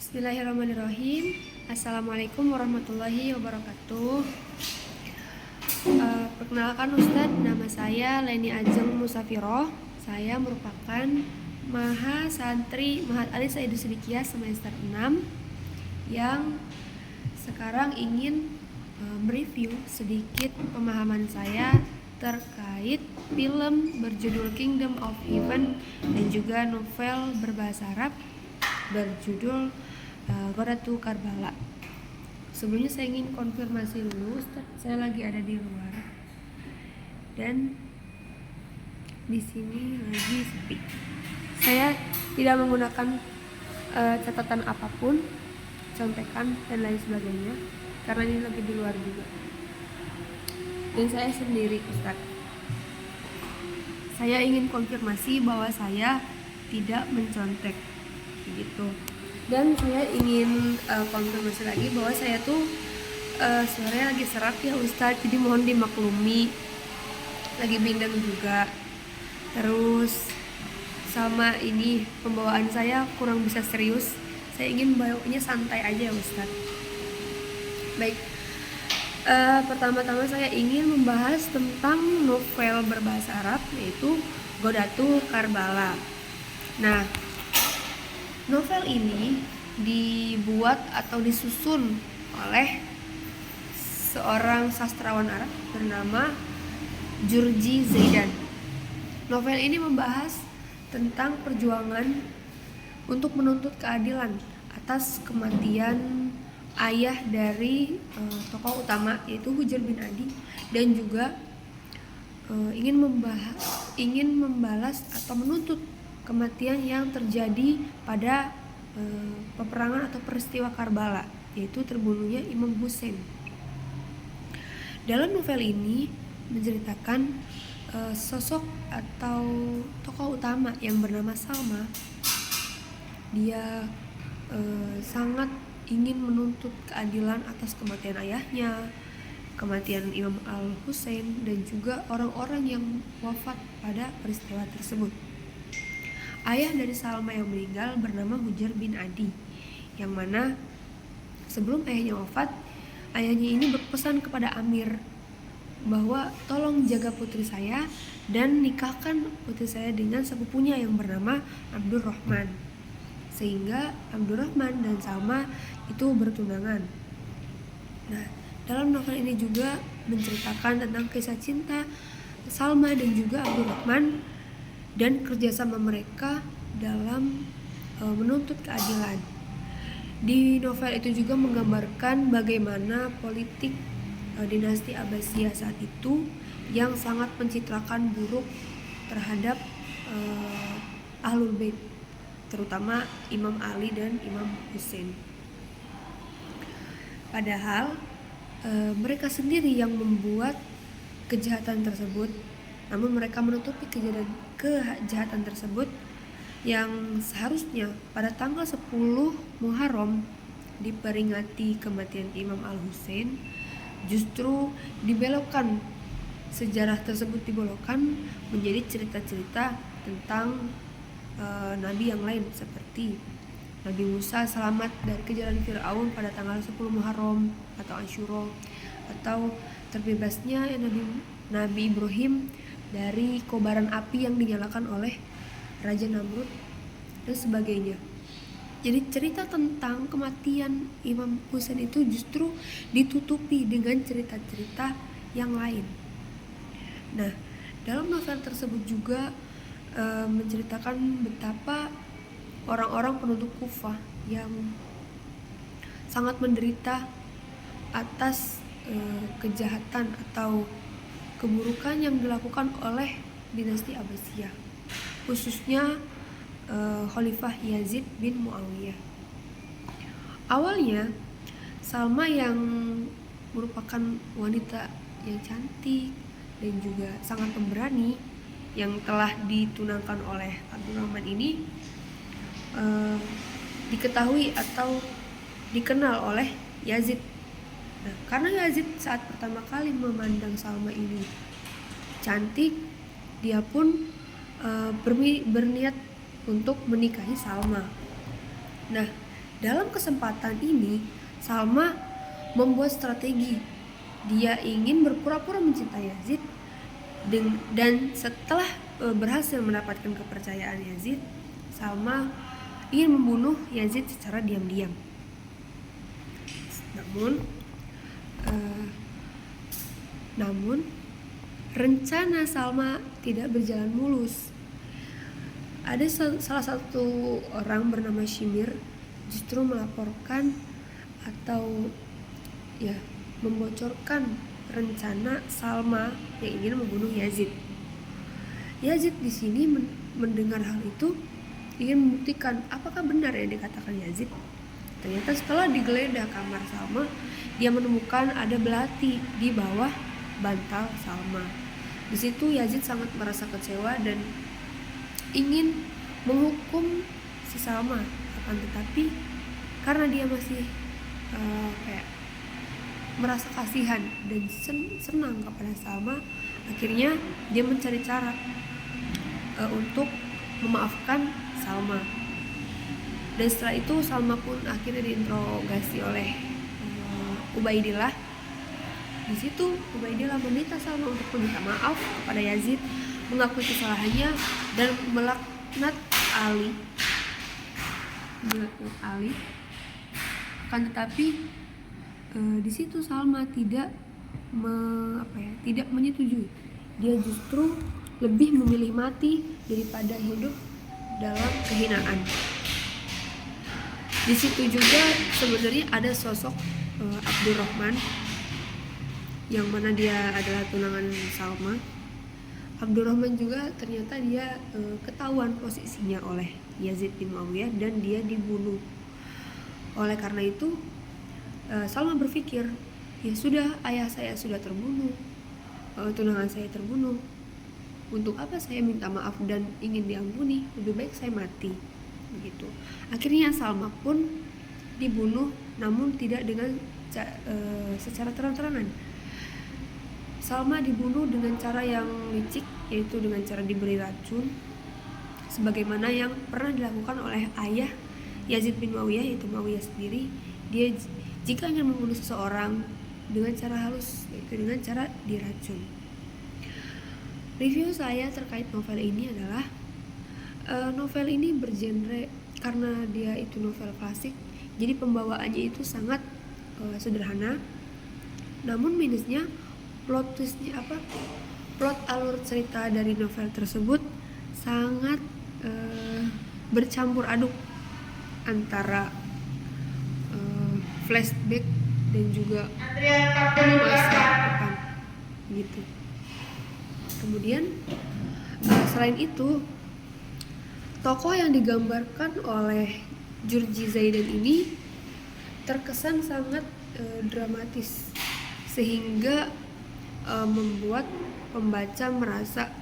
Bismillahirrahmanirrahim. Assalamualaikum warahmatullahi wabarakatuh. Perkenalkan Ustadz, nama saya Leni Ajeng Musafiroh. Saya merupakan Maha Santri Mahat Alif Sayyidus Sidikiyah semester 6 yang sekarang ingin mereview sedikit pemahaman saya terkait film berjudul Kingdom of Heaven dan juga novel berbahasa Arab berjudul Ghodatu Karbala. Sebelumnya saya ingin konfirmasi dulu, Ustaz, saya lagi ada di luar dan di sini lagi sepi. Saya tidak menggunakan catatan apapun, contekan dan lain sebagainya karena ini lagi di luar juga. Dan saya sendiri, Ustaz. Saya ingin konfirmasi bahwa saya tidak mencontek gitu. Dan saya ingin konfirmasi lagi bahwa saya tuh suaranya lagi serak ya Ustadz, jadi mohon dimaklumi, lagi bindeng juga. Terus sama ini pembawaan saya kurang bisa serius, saya ingin bawanya santai aja ya Ustadz. Baik, pertama-tama saya ingin membahas tentang novel berbahasa Arab yaitu Ghodatu Karbala. Nah, novel ini dibuat atau disusun oleh seorang sastrawan Arab bernama Jurji Zaidan. Novel ini membahas tentang perjuangan untuk menuntut keadilan atas kematian ayah dari tokoh utama yaitu Hujr bin Adi, dan juga ingin membalas atau menuntut kematian yang terjadi pada peperangan atau peristiwa Karbala, yaitu terbunuhnya Imam Hussein. Dalam novel ini menceritakan sosok atau tokoh utama yang bernama Salma. Dia sangat ingin menuntut keadilan atas kematian ayahnya, kematian Imam Al-Husain, dan juga orang-orang yang wafat pada peristiwa tersebut. Ayah dari Salma yang meninggal bernama Hujr bin Adi, yang mana sebelum ayahnya wafat, ayahnya ini berpesan kepada Amir bahwa tolong jaga putri saya dan nikahkan putri saya dengan sepupunya yang bernama Abdurrahman, sehingga Abdurrahman dan Salma itu bertunangan. Nah, dalam novel ini juga menceritakan tentang kisah cinta Salma dan juga Abdurrahman dan kerjasama mereka dalam menuntut keadilan. Di novel itu juga menggambarkan bagaimana politik dinasti Abbasiyah saat itu yang sangat mencitrakan buruk terhadap Ahlul Bait, terutama Imam Ali dan Imam Hussein. Padahal mereka sendiri yang membuat kejahatan tersebut, namun mereka menutupi kejahatan tersebut yang seharusnya pada tanggal 10 Muharram diperingati kematian Imam Al-Husain, justru dibelokkan, sejarah tersebut dibelokkan menjadi cerita-cerita tentang nabi yang lain seperti Nabi Musa selamat dari kejaran Fir'aun pada tanggal 10 Muharram atau Asyura, atau terbebasnya Nabi Ibrahim dari kobaran api yang dinyalakan oleh Raja Namrud dan sebagainya. Jadi cerita tentang kematian Imam Husain itu justru ditutupi dengan cerita-cerita yang lain. Nah, dalam novel tersebut juga menceritakan betapa orang-orang penduduk Kufah yang sangat menderita atas kejahatan atau keburukan yang dilakukan oleh dinasti Abbasiyah, khususnya Khalifah Yazid bin Muawiyah. Awalnya Salma yang merupakan wanita yang cantik dan juga sangat pemberani yang telah ditunangkan oleh Abdurrahman ini diketahui atau dikenal oleh Yazid. Nah, karena Yazid saat pertama kali memandang Salma ini cantik, dia pun berniat untuk menikahi Salma. Nah, Dalam kesempatan ini, Salma membuat strategi. Dia ingin berpura-pura mencintai Yazid, dan setelah berhasil mendapatkan kepercayaan Yazid, Salma ingin membunuh Yazid secara diam-diam. Namun rencana Salma tidak berjalan mulus. Ada salah satu orang bernama Shimir justru melaporkan atau membocorkan rencana Salma yang ingin membunuh Yazid. Yazid di sini mendengar hal itu, ingin membuktikan apakah benar yang dikatakan Yazid. Ternyata setelah digeledah kamar Salma, dia menemukan ada belati di bawah bantal Salma. Di situ Yazid sangat merasa kecewa dan ingin menghukum si Salma, akan tetapi karena dia masih merasa kasihan dan senang kepada Salma, akhirnya dia mencari cara untuk memaafkan Salma. Dan setelah itu Salma pun akhirnya diinterogasi oleh Ubaidillah. Di situ Ubaidillah meminta Salma untuk meminta maaf kepada Yazid, mengakui kesalahannya dan melaknat Ali. Akan tetapi di situ Salma tidak menyetujui. Dia justru lebih memilih mati daripada hidup dalam kehinaan. Di situ juga sebenarnya ada sosok Abdurrahman, yang mana dia adalah tunangan Salma. Abdurrahman juga ternyata dia ketahuan posisinya oleh Yazid bin Muawiyah dan dia dibunuh. Oleh karena itu Salma berpikir, ya sudah, ayah saya sudah terbunuh, tunangan saya terbunuh, untuk apa saya minta maaf dan ingin diampuni? Lebih baik saya mati. Begitu. Akhirnya Salma pun dibunuh, namun tidak dengan secara terang-terangan. Salma dibunuh dengan cara yang licik, yaitu dengan cara diberi racun, sebagaimana yang pernah dilakukan oleh ayah Yazid bin Muawiyah, yaitu Muawiyah sendiri. Dia jika ingin membunuh seseorang dengan cara halus, yaitu dengan cara diracun. Review saya terkait novel ini adalah novel ini bergenre, karena dia itu novel klasik, jadi pembawaannya itu sangat sederhana. Namun minusnya plot alur cerita dari novel tersebut sangat bercampur aduk antara flashback dan juga masa depan gitu. Kemudian selain itu, tokoh yang digambarkan oleh Jurji Zaidan ini terkesan sangat dramatis, sehingga membuat pembaca merasa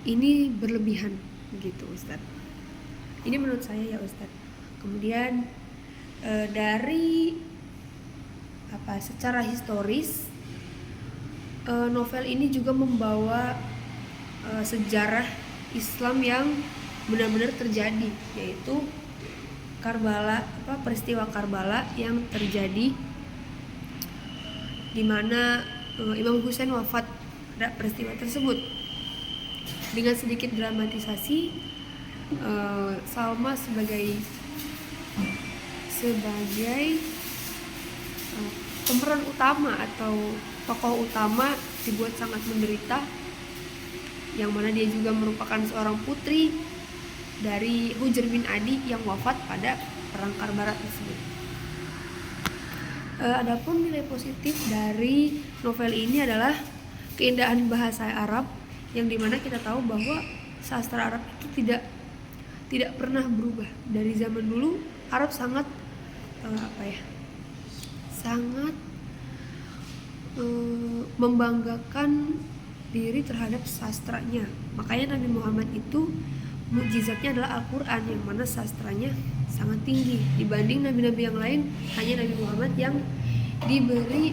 ini berlebihan begitu, Ustadz. Ini menurut saya ya, Ustadz. Kemudian dari secara historis, novel ini juga membawa sejarah Islam yang benar-benar terjadi, yaitu peristiwa Karbala yang terjadi di mana Imam Husain wafat pada peristiwa tersebut. Dengan sedikit dramatisasi, Salma sebagai pemeran utama atau tokoh utama dibuat sangat menderita, yang mana dia juga merupakan seorang putri dari Hujr bin Adi yang wafat pada perang Karbala tersebut. Adapun nilai positif dari novel ini adalah keindahan bahasa Arab, yang dimana kita tahu bahwa sastra Arab itu tidak pernah berubah. Dari zaman dulu Arab sangat membanggakan diri terhadap sastranya. Makanya Nabi Muhammad itu mukjizatnya adalah Al-Quran, yang mana sastranya sangat tinggi dibanding nabi-nabi yang lain. Hanya Nabi Muhammad yang diberi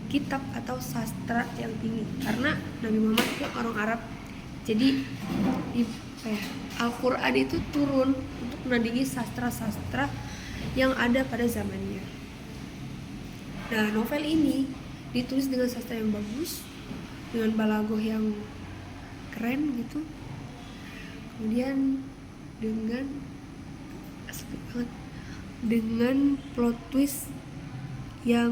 kitab atau sastra yang tinggi, karena Nabi Muhammad itu orang Arab. Jadi Al-Quran itu turun untuk menandingi sastra-sastra yang ada pada zamannya. Nah, novel ini ditulis dengan sastra yang bagus, dengan balagoh yang keren gitu, kemudian dengan plot twist yang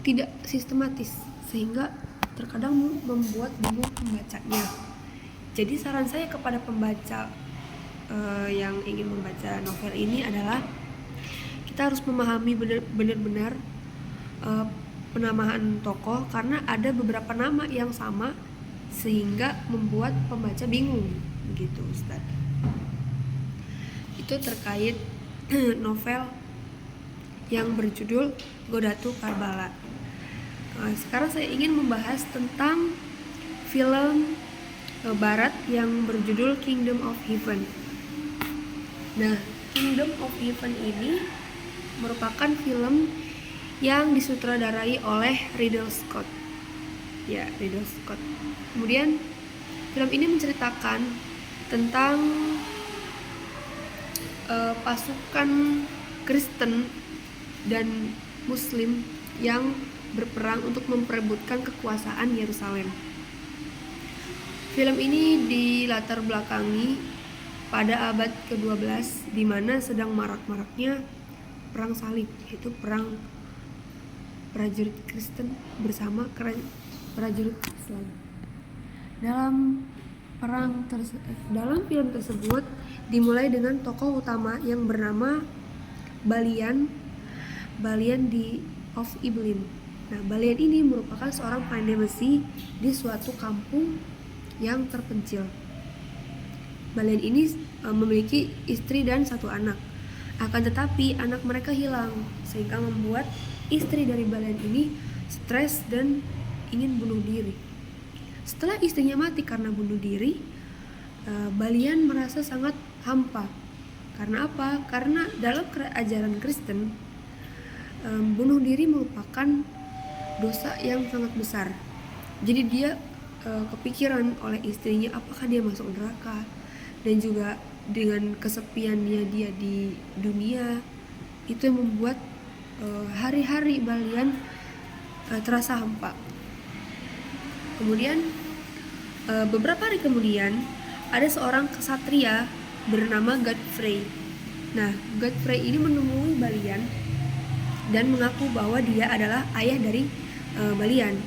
tidak sistematis sehingga terkadang membuat bingung pembacanya. Jadi saran saya kepada pembaca yang ingin membaca novel ini adalah kita harus memahami benar-benar penamaan tokoh, karena ada beberapa nama yang sama sehingga membuat pembaca bingung begitu, Ustaz. Itu terkait novel yang berjudul Godatu Karbala. Sekarang saya ingin membahas tentang film barat yang berjudul Kingdom of Heaven. Nah, Kingdom of Heaven ini merupakan film yang disutradarai oleh Ridley Scott. Ya, Ridley Scott. Kemudian film ini menceritakan tentang pasukan Kristen dan Muslim yang berperang untuk memperebutkan kekuasaan Yerusalem. Film ini dilatar belakangi pada abad ke-12 di mana sedang marak-maraknya perang salib, yaitu perang prajurit Kristen bersama prajurit Islam. Dalam film tersebut dimulai dengan tokoh utama yang bernama Balian of Ibelin. Nah, Balian ini merupakan seorang pandai besi di suatu kampung yang terpencil. Balian ini memiliki istri dan satu anak. Akan tetapi anak mereka hilang, sehingga membuat istri dari Balian ini stres dan ingin bunuh diri. Setelah istrinya mati karena bunuh diri, Balian merasa sangat hampa. Karena apa? Karena dalam ajaran Kristen, bunuh diri merupakan dosa yang sangat besar. Jadi dia kepikiran oleh istrinya apakah dia masuk neraka, dan juga dengan kesepiannya dia di dunia itu yang membuat hari-hari Balian terasa hampa. Kemudian beberapa hari kemudian ada seorang kesatria bernama Godfrey. Nah, Godfrey ini menemui Balian dan mengaku bahwa dia adalah ayah dari Balian.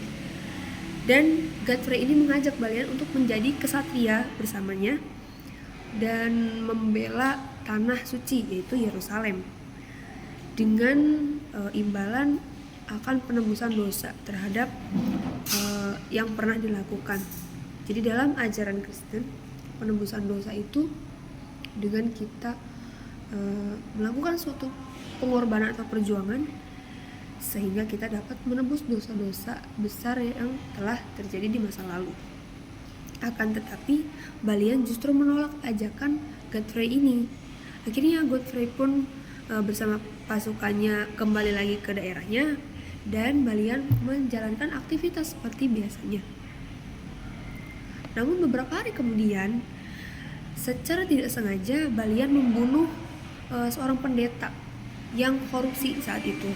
Dan Godfrey ini mengajak Balian untuk menjadi kesatria bersamanya dan membela tanah suci, yaitu Yerusalem, dengan imbalan akan penebusan dosa terhadap yang pernah dilakukan. Jadi dalam ajaran Kristen, penebusan dosa itu dengan kita melakukan suatu pengorbanan atau perjuangan sehingga kita dapat menebus dosa-dosa besar yang telah terjadi di masa lalu. Akan tetapi Balian justru menolak ajakan Godfrey ini. Akhirnya Godfrey pun bersama pasukannya kembali lagi ke daerahnya dan Balian menjalankan aktivitas seperti biasanya. Namun beberapa hari kemudian, secara tidak sengaja Balian membunuh seorang pendeta yang korupsi saat itu.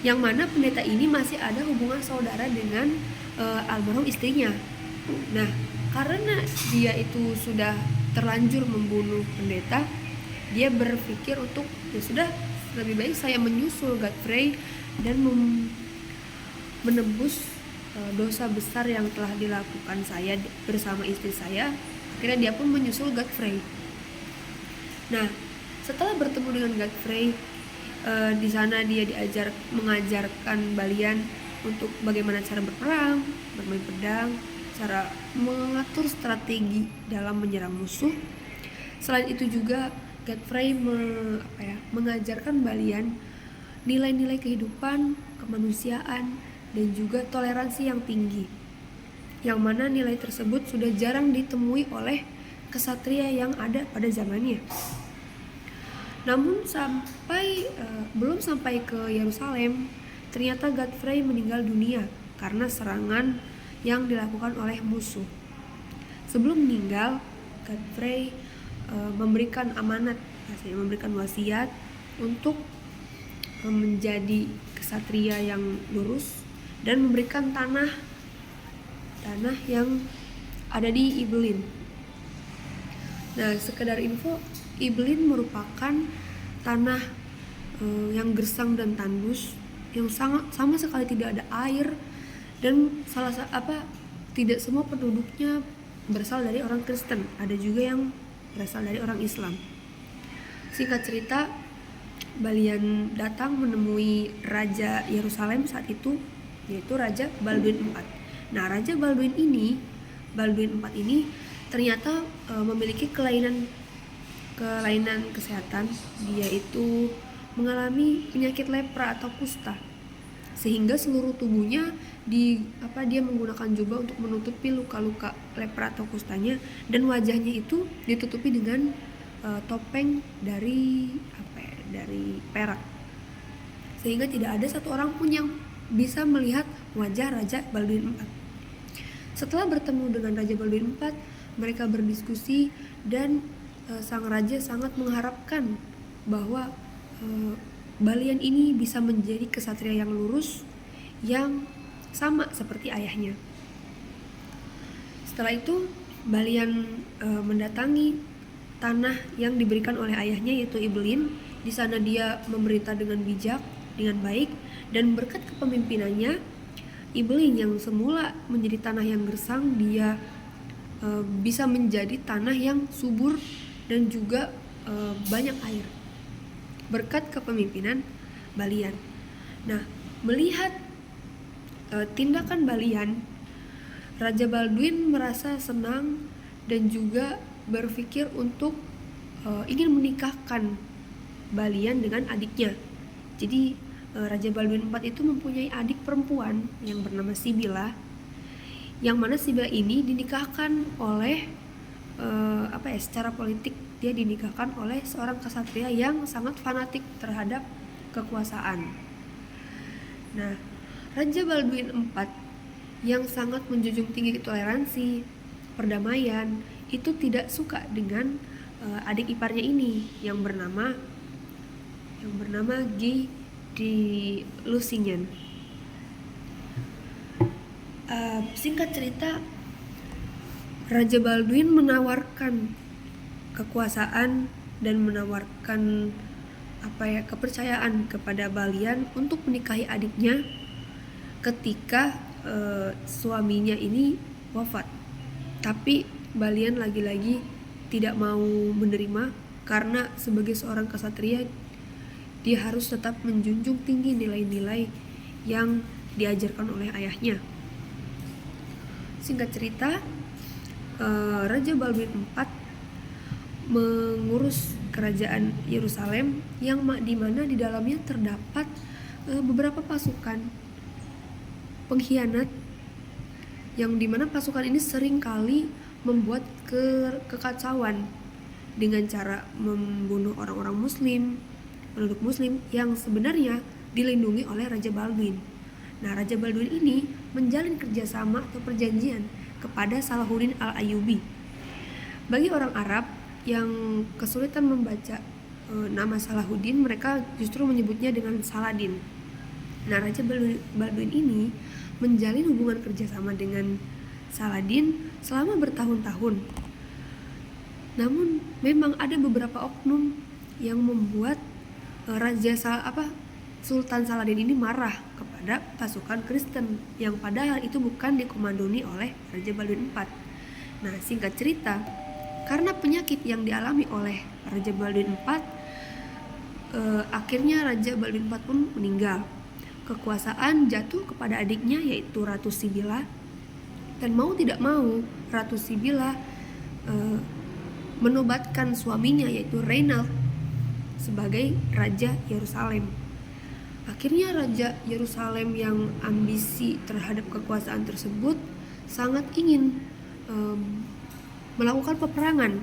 Yang mana pendeta ini masih ada hubungan saudara dengan almarhum istrinya. Nah, karena dia itu sudah terlanjur membunuh pendeta, dia berpikir untuk ya sudah, lebih baik saya menyusul Godfrey dan menebus dosa besar yang telah dilakukan saya bersama istri saya. Akhirnya dia pun menyusul Godfrey. Nah, setelah bertemu dengan Godfrey, di sana dia mengajarkan Balian untuk bagaimana cara berperang, bermain pedang, cara mengatur strategi dalam menyerang musuh. Selain itu juga Godfrey mengajarkan Balian nilai-nilai kehidupan, kemanusiaan, dan juga toleransi yang tinggi, yang mana nilai tersebut sudah jarang ditemui oleh kesatria yang ada pada zamannya. Namun belum sampai ke Yerusalem, ternyata Godfrey meninggal dunia karena serangan yang dilakukan oleh musuh. Sebelum meninggal, Godfrey memberikan amanat, memberikan wasiat untuk menjadi kesatria yang lurus dan memberikan tanah yang ada di Ibelin. Nah, sekedar info, Ibelin merupakan tanah yang gersang dan tandus, yang sama sekali tidak ada air, dan tidak semua penduduknya berasal dari orang Kristen, ada juga yang berasal dari orang Islam. Singkat cerita, Balian datang menemui Raja Yerusalem saat itu, yaitu Raja Balduin IV. Nah, Raja Balduin IV ini ternyata memiliki kelainan kesehatan. Dia itu mengalami penyakit lepra atau kusta, sehingga seluruh tubuhnya dia menggunakan jubah untuk menutupi luka-luka lepra atau kustanya, dan wajahnya itu ditutupi dengan topeng dari perak, sehingga tidak ada satu orang pun yang bisa melihat wajah Raja Balduin IV. Setelah bertemu dengan Raja Balduin IV, mereka berdiskusi, dan sang raja sangat mengharapkan bahwa Balian ini bisa menjadi kesatria yang lurus, yang sama seperti ayahnya. Setelah itu, Balian mendatangi tanah yang diberikan oleh ayahnya, yaitu Ibelin. Di sana dia memerintah dengan bijak, dengan baik, dan berkat kepemimpinannya, Ibelin yang semula menjadi tanah yang gersang, dia bisa menjadi tanah yang subur dan juga banyak air, berkat kepemimpinan Balian. Nah, melihat tindakan Balian, Raja Balduin merasa senang dan juga berpikir untuk ingin menikahkan Balian dengan adiknya. Jadi Raja Balduin IV itu mempunyai adik perempuan yang bernama Sibila, yang mana Sibila ini dinikahkan oleh secara politik dia dinikahkan oleh seorang kesatria yang sangat fanatik terhadap kekuasaan. Nah, Raja Balduin IV yang sangat menjunjung tinggi toleransi, perdamaian, itu tidak suka dengan adik iparnya ini yang bernama Guy de Lusignan. Singkat cerita, Raja Balduin menawarkan kekuasaan dan menawarkan kepercayaan kepada Balian untuk menikahi adiknya ketika suaminya ini wafat. Tapi Balian lagi-lagi tidak mau menerima, karena sebagai seorang kesatria dia harus tetap menjunjung tinggi nilai-nilai yang diajarkan oleh ayahnya. Singkat cerita, Raja Balduin IV mengurus kerajaan Yerusalem yang dimana di dalamnya terdapat beberapa pasukan pengkhianat, yang dimana pasukan ini seringkali membuat kekacauan dengan cara membunuh orang-orang muslim, penduduk muslim yang sebenarnya dilindungi oleh Raja Balduin. Nah, Raja Balduin ini menjalin kerjasama atau perjanjian kepada Salahuddin al-Ayyubi. Bagi orang Arab yang kesulitan membaca nama Salahuddin, mereka justru menyebutnya dengan Saladin. Nah, Raja Balduin ini menjalin hubungan kerjasama dengan Saladin selama bertahun-tahun. Namun memang ada beberapa oknum yang membuat Sultan Saladin ini marah kepada pasukan Kristen yang padahal itu bukan dikomandoni oleh Raja Balduin IV. Nah, singkat cerita, karena penyakit yang dialami oleh Raja Balduin IV, akhirnya Raja Balduin IV pun meninggal. Kekuasaan jatuh kepada adiknya, yaitu Ratu Sibila, dan mau tidak mau Ratu Sibila menobatkan suaminya, yaitu Reynald, sebagai Raja Yerusalem. Akhirnya Raja Yerusalem yang ambisi terhadap kekuasaan tersebut sangat ingin melakukan peperangan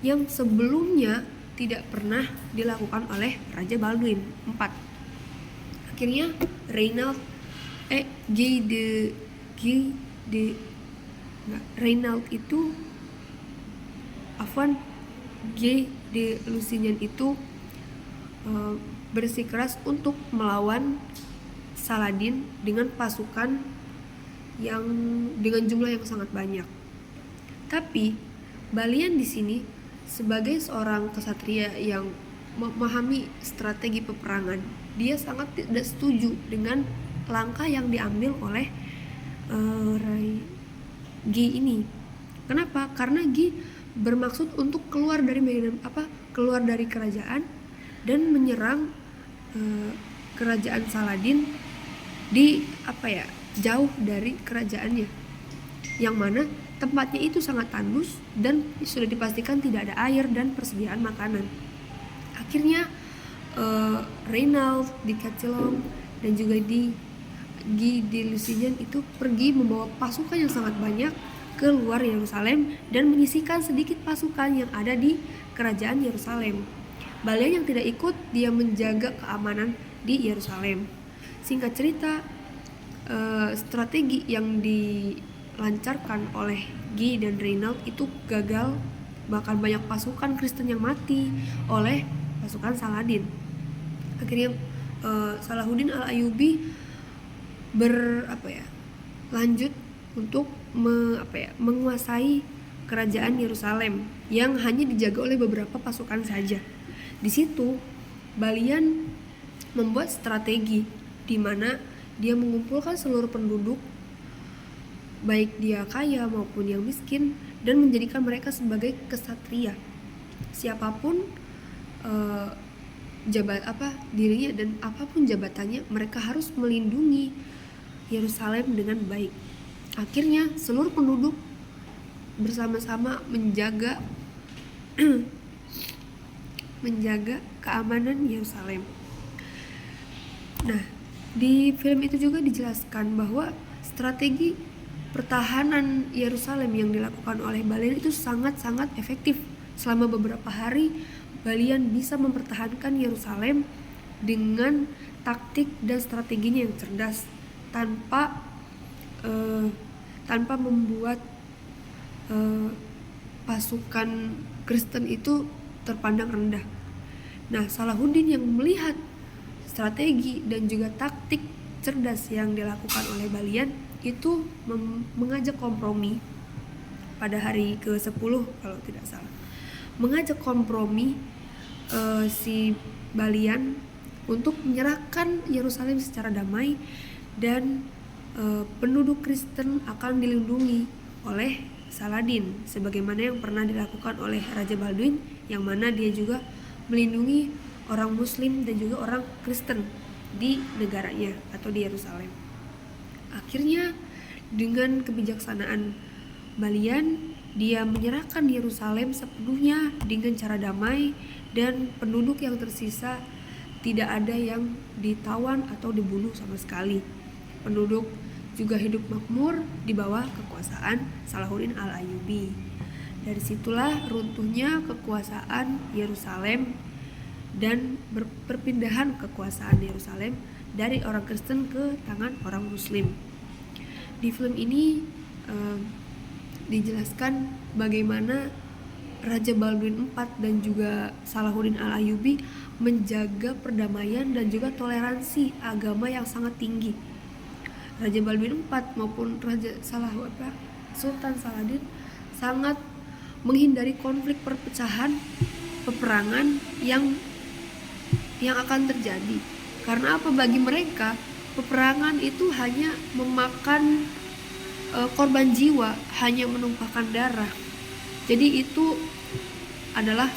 yang sebelumnya tidak pernah dilakukan oleh Raja Balduin IV. Akhirnya Guy de Reynald itu Afwan G. de Lusignan itu bersikeras untuk melawan Saladin dengan pasukan yang dengan jumlah yang sangat banyak. Tapi Balian di sini sebagai seorang kesatria yang memahami strategi peperangan, dia sangat tidak setuju dengan langkah yang diambil oleh G ini. Kenapa? Karena G bermaksud untuk keluar dari kerajaan dan menyerang kerajaan Saladin di jauh dari kerajaannya, yang mana tempatnya itu sangat tandus dan sudah dipastikan tidak ada air dan persediaan makanan. Akhirnya Reynald di Chatillon dan juga di Guy de Lusignan itu pergi membawa pasukan yang sangat banyak ke luar Yerusalem dan menyisihkan sedikit pasukan yang ada di kerajaan Yerusalem. Balian yang tidak ikut, dia menjaga keamanan di Yerusalem. Singkat cerita, strategi yang dilancarkan oleh Guy dan Reynald itu gagal, bahkan banyak pasukan Kristen yang mati oleh pasukan Saladin. Akhirnya Salahuddin Al-Ayyubi lanjut untuk menguasai kerajaan Yerusalem yang hanya dijaga oleh beberapa pasukan saja. Di situ Balian membuat strategi di mana dia mengumpulkan seluruh penduduk, baik dia kaya maupun yang miskin, dan menjadikan mereka sebagai kesatria. Siapapun dirinya dan apapun jabatannya, mereka harus melindungi Yerusalem dengan baik. Akhirnya seluruh penduduk bersama-sama menjaga keamanan Yerusalem. Nah, di film itu juga dijelaskan bahwa strategi pertahanan Yerusalem yang dilakukan oleh Balian itu sangat-sangat efektif. Selama beberapa hari, Balian bisa mempertahankan Yerusalem dengan taktik dan strateginya yang cerdas, tanpa membuat pasukan Kristen itu terpandang rendah. Nah, Salahuddin yang melihat strategi dan juga taktik cerdas yang dilakukan oleh Balian itu mengajak kompromi pada hari ke-10 kalau tidak salah. Mengajak kompromi si Balian untuk menyerahkan Yerusalem secara damai, dan penduduk Kristen akan dilindungi oleh Saladin sebagaimana yang pernah dilakukan oleh Raja Baldwin, yang mana dia juga melindungi orang Muslim dan juga orang Kristen di negaranya atau di Yerusalem. Akhirnya dengan kebijaksanaan Balian, dia menyerahkan Yerusalem sepenuhnya dengan cara damai, dan penduduk yang tersisa tidak ada yang ditawan atau dibunuh sama sekali. Penduduk juga hidup makmur di bawah kekuasaan Salahuddin Al-Ayyubi. Dari situlah runtuhnya kekuasaan Yerusalem dan perpindahan kekuasaan Yerusalem dari orang Kristen ke tangan orang Muslim. Di film ini dijelaskan bagaimana Raja Baldwin IV dan juga Salahuddin Al-Ayyubi menjaga perdamaian dan juga toleransi agama yang sangat tinggi. Raja Baldwin IV maupun Sultan Saladin sangat menghindari konflik perpecahan, peperangan yang akan terjadi. Karena apa? Bagi mereka peperangan itu hanya memakan korban jiwa, hanya menumpahkan darah. Jadi itu adalah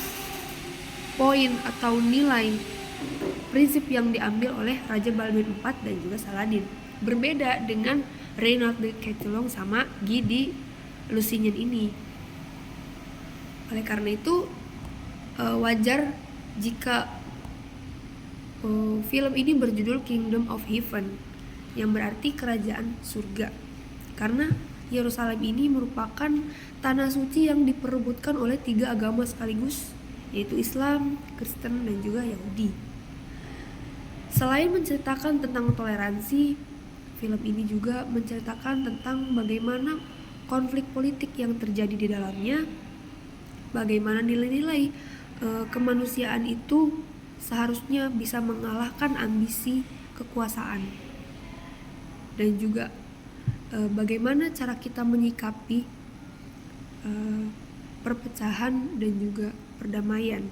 poin atau nilai prinsip yang diambil oleh Raja Baldwin IV dan juga Saladin. Berbeda dengan Reynald de Chatillon sama Guy de Lusignan ini. Oleh karena itu wajar jika film ini berjudul Kingdom of Heaven, yang berarti kerajaan surga, karena Yerusalem ini merupakan tanah suci yang diperebutkan oleh 3 agama sekaligus, yaitu Islam, Kristen, dan juga Yahudi. Selain menceritakan tentang toleransi, film ini juga menceritakan tentang bagaimana konflik politik yang terjadi di dalamnya, bagaimana nilai-nilai kemanusiaan itu seharusnya bisa mengalahkan ambisi kekuasaan, dan juga bagaimana cara kita menyikapi perpecahan dan juga perdamaian.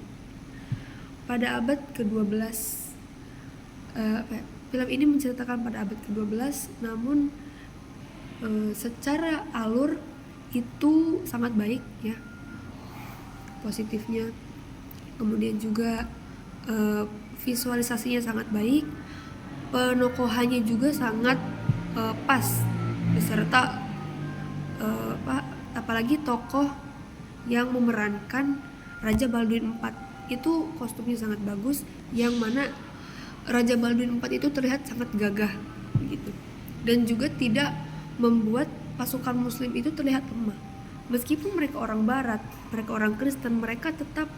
Pada abad ke-12, film ini menceritakan pada abad ke-12, namun secara alur itu sangat baik ya, positifnya. Kemudian juga visualisasinya sangat baik, penokohannya juga sangat pas, beserta apalagi tokoh yang memerankan Raja Balduin IV itu kostumnya sangat bagus, yang mana Raja Balduin IV itu terlihat sangat gagah gitu, dan juga tidak membuat pasukan muslim itu terlihat lemah. Meskipun mereka orang barat, mereka orang Kristen, mereka tetap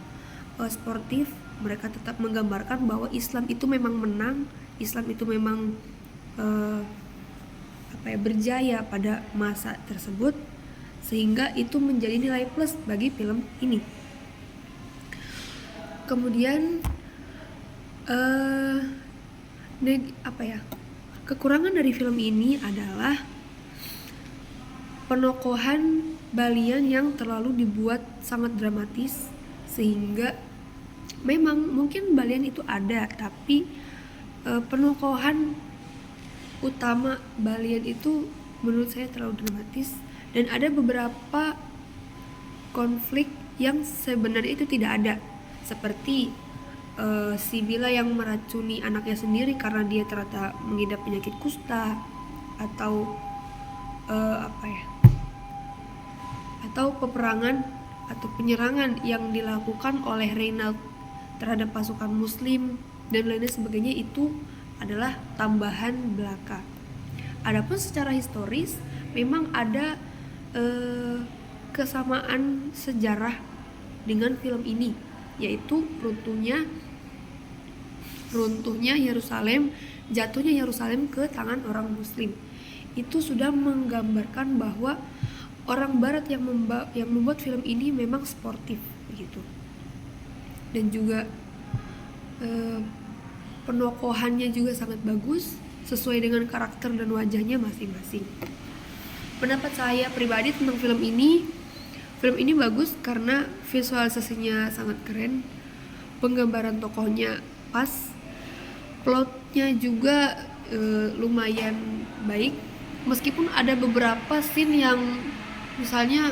sportif, mereka tetap menggambarkan bahwa Islam itu memang menang, Islam itu memang berjaya pada masa tersebut, sehingga itu menjadi nilai plus bagi film ini. Kemudian kekurangan dari film ini adalah penokohan Balian yang terlalu dibuat sangat dramatis, sehingga memang mungkin Balian itu ada, tapi penokohan utama Balian itu menurut saya terlalu dramatis, dan ada beberapa konflik yang sebenarnya itu tidak ada, seperti si Bila yang meracuni anaknya sendiri karena dia ternyata mengidap penyakit kusta, atau atau peperangan atau penyerangan yang dilakukan oleh Reynald terhadap pasukan muslim dan lainnya sebagainya, itu adalah tambahan belaka. Adapun secara historis memang ada kesamaan sejarah dengan film ini, yaitu runtuhnya Yerusalem, jatuhnya Yerusalem ke tangan orang muslim. Itu sudah menggambarkan bahwa orang barat yang membuat film ini memang sportif begitu, dan juga penokohannya juga sangat bagus sesuai dengan karakter dan wajahnya masing-masing. Pendapat saya pribadi tentang film ini bagus karena visualisasinya sangat keren, penggambaran tokohnya pas, plotnya juga lumayan baik, meskipun ada beberapa scene yang misalnya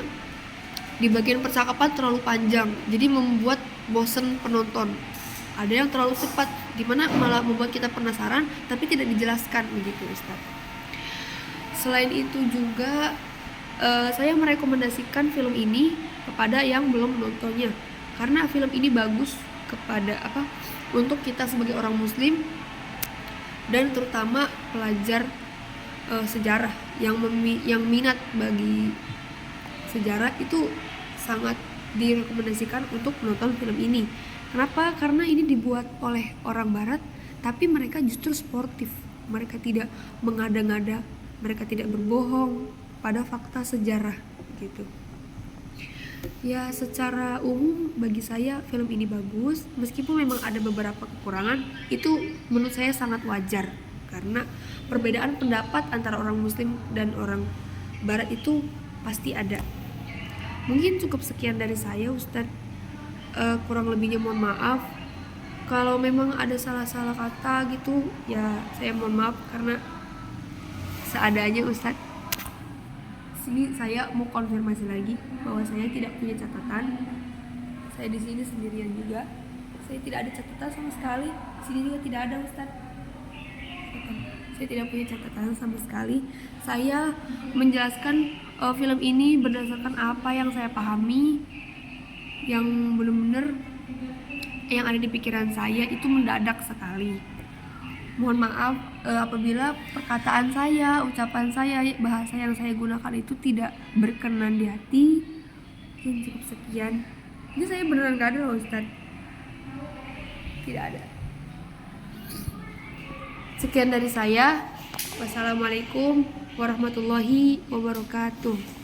di bagian percakapan terlalu panjang, jadi membuat bosen penonton. Ada yang terlalu cepat, dimana malah membuat kita penasaran tapi tidak dijelaskan begitu, Ustaz. Selain itu juga saya merekomendasikan film ini kepada yang belum menontonnya, karena film ini bagus untuk kita sebagai orang muslim, dan terutama pelajar sejarah yang minat bagi sejarah itu sangat direkomendasikan untuk menonton film ini. Kenapa? Karena ini dibuat oleh orang barat, tapi mereka justru sportif, mereka tidak mengada-ngada, mereka tidak berbohong pada fakta sejarah gitu. Ya, secara umum bagi saya film ini bagus, meskipun memang ada beberapa kekurangan, itu menurut saya sangat wajar, karena perbedaan pendapat antara orang muslim dan orang barat itu pasti ada. Mungkin cukup sekian dari saya, Ustadz. Kurang lebihnya mohon maaf. Kalau memang ada salah-salah kata gitu, ya saya mohon maaf, karena seadanya, Ustadz. Sini saya mau konfirmasi lagi bahwa saya tidak punya catatan. Saya di sini sendirian juga. Saya tidak ada catatan sama sekali. Sini juga tidak ada, Ustadz. Saya tidak punya catatan sama sekali. Saya menjelaskan film ini berdasarkan apa yang saya pahami, yang benar-benar yang ada di pikiran saya itu mendadak sekali. Mohon maaf apabila perkataan saya, ucapan saya, bahasa yang saya gunakan itu tidak berkenan di hati. Mungkin cukup sekian. Ini saya beneran gak ada loh, Ustadz. Tidak ada. Sekian dari saya. Wassalamualaikum warahmatullahi wabarakatuh.